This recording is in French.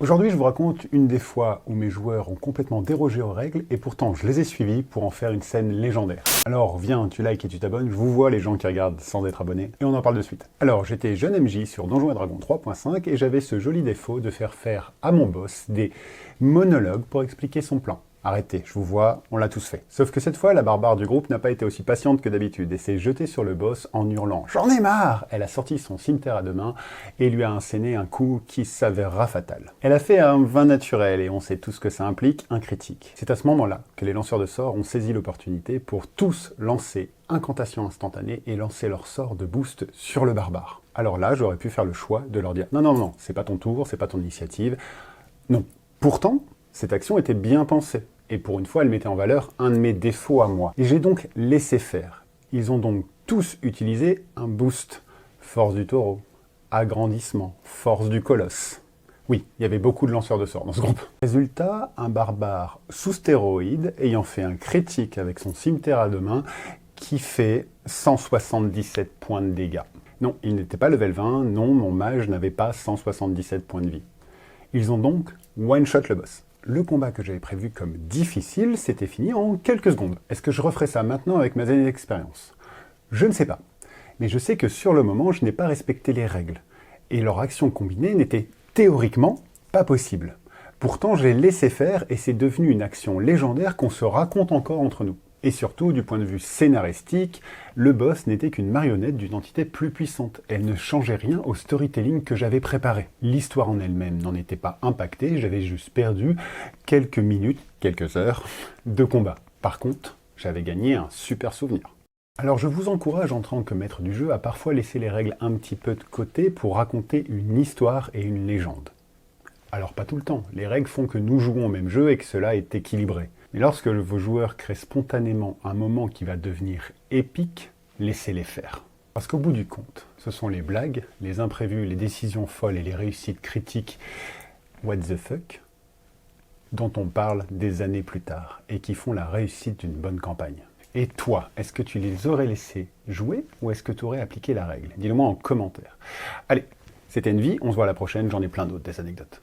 Aujourd'hui, je vous raconte une des fois où mes joueurs ont complètement dérogé aux règles et pourtant je les ai suivis pour en faire une scène légendaire. Alors viens, tu likes et tu t'abonnes, je vous vois les gens qui regardent sans être abonnés et on en parle de suite. Alors j'étais jeune MJ sur Donjons & Dragons 3.5 et j'avais ce joli défaut de faire à mon boss des monologues pour expliquer son plan. Arrêtez, je vous vois, on l'a tous fait. Sauf que cette fois, la barbare du groupe n'a pas été aussi patiente que d'habitude et s'est jetée sur le boss en hurlant « J'en ai marre !» Elle a sorti son cimetière à deux mains et lui a asséné un coup qui s'avérera fatal. Elle a fait un vin naturel et on sait tout ce que ça implique, un critique. C'est à ce moment-là que les lanceurs de sorts ont saisi l'opportunité pour tous lancer incantation instantanée et lancer leur sort de boost sur le barbare. Alors là, j'aurais pu faire le choix de leur dire « Non, c'est pas ton tour, c'est pas ton initiative. » Non. Pourtant, cette action était bien pensée, et pour une fois, elle mettait en valeur un de mes défauts à moi. Et j'ai donc laissé faire. Ils ont donc tous utilisé un boost. Force du taureau, agrandissement, force du colosse. Oui, il y avait beaucoup de lanceurs de sorts dans ce groupe. Résultat, un barbare sous stéroïde ayant fait un critique avec son cimetière à deux mains qui fait 177 points de dégâts. Non, il n'était pas level 20, non, mon mage n'avait pas 177 points de vie. Ils ont donc one-shot le boss. Le combat que j'avais prévu comme difficile s'était fini en quelques secondes. Est-ce que je referai ça maintenant avec mes années d'expérience? Je ne sais pas. Mais je sais que sur le moment, je n'ai pas respecté les règles. Et leur action combinée n'était théoriquement pas possible. Pourtant, j'ai laissé faire et c'est devenu une action légendaire qu'on se raconte encore entre nous. Et surtout, du point de vue scénaristique, le boss n'était qu'une marionnette d'une entité plus puissante. Elle ne changeait rien au storytelling que j'avais préparé. L'histoire en elle-même n'en était pas impactée, j'avais juste perdu quelques minutes, quelques heures de combat. Par contre, j'avais gagné un super souvenir. Alors je vous encourage en tant que maître du jeu à parfois laisser les règles un petit peu de côté pour raconter une histoire et une légende. Alors pas tout le temps, les règles font que nous jouons au même jeu et que cela est équilibré. Mais lorsque vos joueurs créent spontanément un moment qui va devenir épique, laissez-les faire. Parce qu'au bout du compte, ce sont les blagues, les imprévus, les décisions folles et les réussites critiques what the fuck dont on parle des années plus tard et qui font la réussite d'une bonne campagne. Et toi, est-ce que tu les aurais laissés jouer ou est-ce que tu aurais appliqué la règle? Dis-le moi en commentaire. Allez, c'était Envy, on se voit à la prochaine, j'en ai plein d'autres, des anecdotes.